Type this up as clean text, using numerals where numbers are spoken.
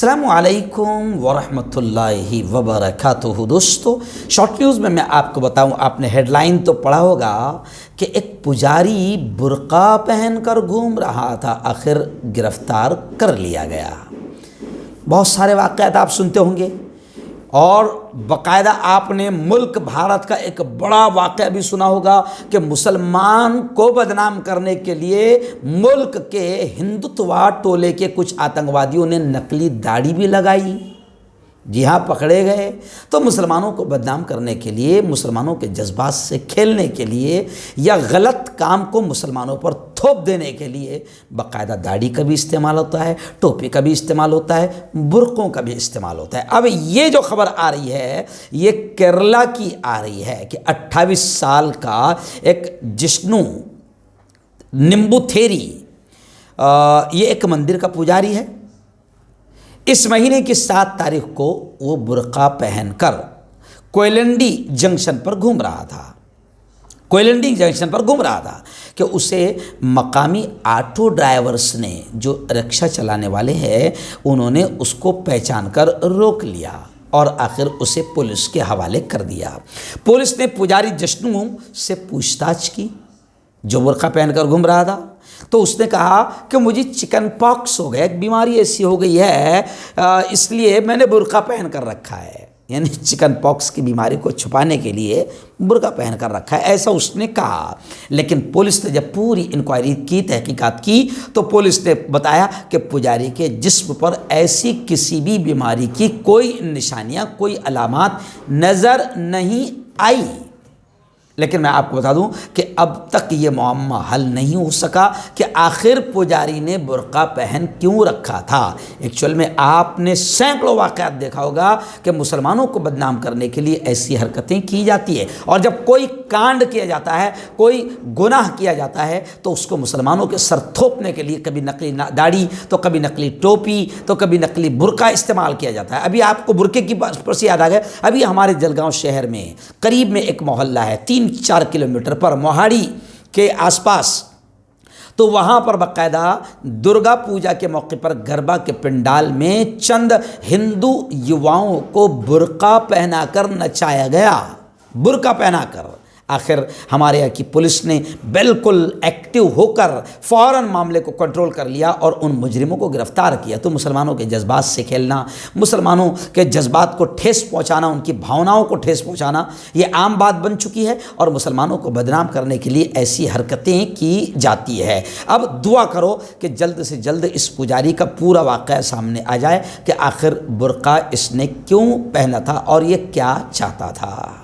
अस्सलामु अलैकुम वरहमतुल्लाहि वबरकातुहू। दोस्तों, शॉर्ट न्यूज़ में मैं आपको बताऊं, आपने हेडलाइन तो पढ़ा होगा कि एक पुजारी बुर्का पहनकर घूम रहा था, आखिर गिरफ्तार कर लिया गया। बहुत सारे वाक़यात आप सुनते होंगे और बाकायदा आपने मुल्क भारत का एक बड़ा वाक़या भी सुना होगा कि मुसलमान को बदनाम करने के लिए मुल्क के हिंदुत्वा टोले के कुछ आतंकवादियों ने नकली दाढ़ी भी लगाई। जी हाँ, पकड़े गए। तो मुसलमानों को बदनाम करने के लिए, मुसलमानों के जज्बात से खेलने के लिए या गलत काम को मुसलमानों पर थोप देने के लिए बाकायदा दाढ़ी का भी इस्तेमाल होता है, टोपी का भी इस्तेमाल होता है, बुर्कों का भी इस्तेमाल होता है। अब ये जो खबर आ रही है ये केरला की आ रही है कि 28 साल का एक जिष्णु निम्बुथेरी, ये एक मंदिर का पुजारी है। इस महीने की 7 तारीख को वो बुर्का पहनकर कोयलंडी जंक्शन पर घूम रहा था। कोयलंडी जंक्शन पर घूम रहा था कि उसे मकामी ऑटो ड्राइवर्स ने, जो रिक्शा चलाने वाले हैं, उन्होंने उसको पहचान कर रोक लिया और आखिर उसे पुलिस के हवाले कर दिया। पुलिस ने पुजारी जिष्णु से पूछताछ की, जो बुर्का पहनकर घूम रहा था। तो उसने कहा कि मुझे चिकन पॉक्स हो गया, एक बीमारी ऐसी हो गई है, इसलिए मैंने बुर्का पहन कर रखा है। यानी चिकन पॉक्स की बीमारी को छुपाने के लिए बुर्का पहन कर रखा है, ऐसा उसने कहा। लेकिन पुलिस ने जब पूरी इंक्वायरी की, तहकीकात की, तो पुलिस ने बताया कि पुजारी के जिस्म पर ऐसी किसी भी बीमारी की कोई निशानियां, कोई अलामात नज़र नहीं आई। लेकिन मैं आपको बता दूं कि अब तक ये मुअम्मा हल नहीं हो सका कि आखिर पुजारी ने बुर्का पहन क्यों रखा था। एक्चुअल में आपने सैकड़ों वाक़यात देखा होगा कि मुसलमानों को बदनाम करने के लिए ऐसी हरकतें की जाती है, और जब कोई कांड किया जाता है, कोई गुनाह किया जाता है, तो उसको मुसलमानों के सर थोपने के लिए कभी नकली दाढ़ी, तो कभी नकली टोपी, तो कभी नकली बुर्का इस्तेमाल किया जाता है। अभी आपको बुर्के की पर से याद आ गया, अभी हमारे जलगांव शहर में करीब में एक मोहल्ला है, 3-4 किलोमीटर पर, मोहाड़ी के आसपास। तो वहाँ पर बाकायदा दुर्गा पूजा के मौके पर गरबा के पंडाल में चंद हिंदू युवाओं को बुर्का पहनाकर नचाया गया। बुर्का पहनाकर। आखिर हमारे यहाँ की पुलिस ने बिल्कुल एक्टिव होकर फ़ौरन मामले को कंट्रोल कर लिया और उन मुजरिमों को गिरफ्तार किया। तो मुसलमानों के जज्बात से खेलना, मुसलमानों के जज्बात को ठेस पहुँचाना, उनकी भावनाओं को ठेस पहुँचाना, ये आम बात बन चुकी है और मुसलमानों को बदनाम करने के लिए ऐसी हरकतें की जाती है। अब दुआ करो कि जल्द से जल्द इस पुजारी का पूरा वाक़या सामने आ जाए कि आखिर बुर्का इसने क्यों पहना था और ये क्या चाहता था।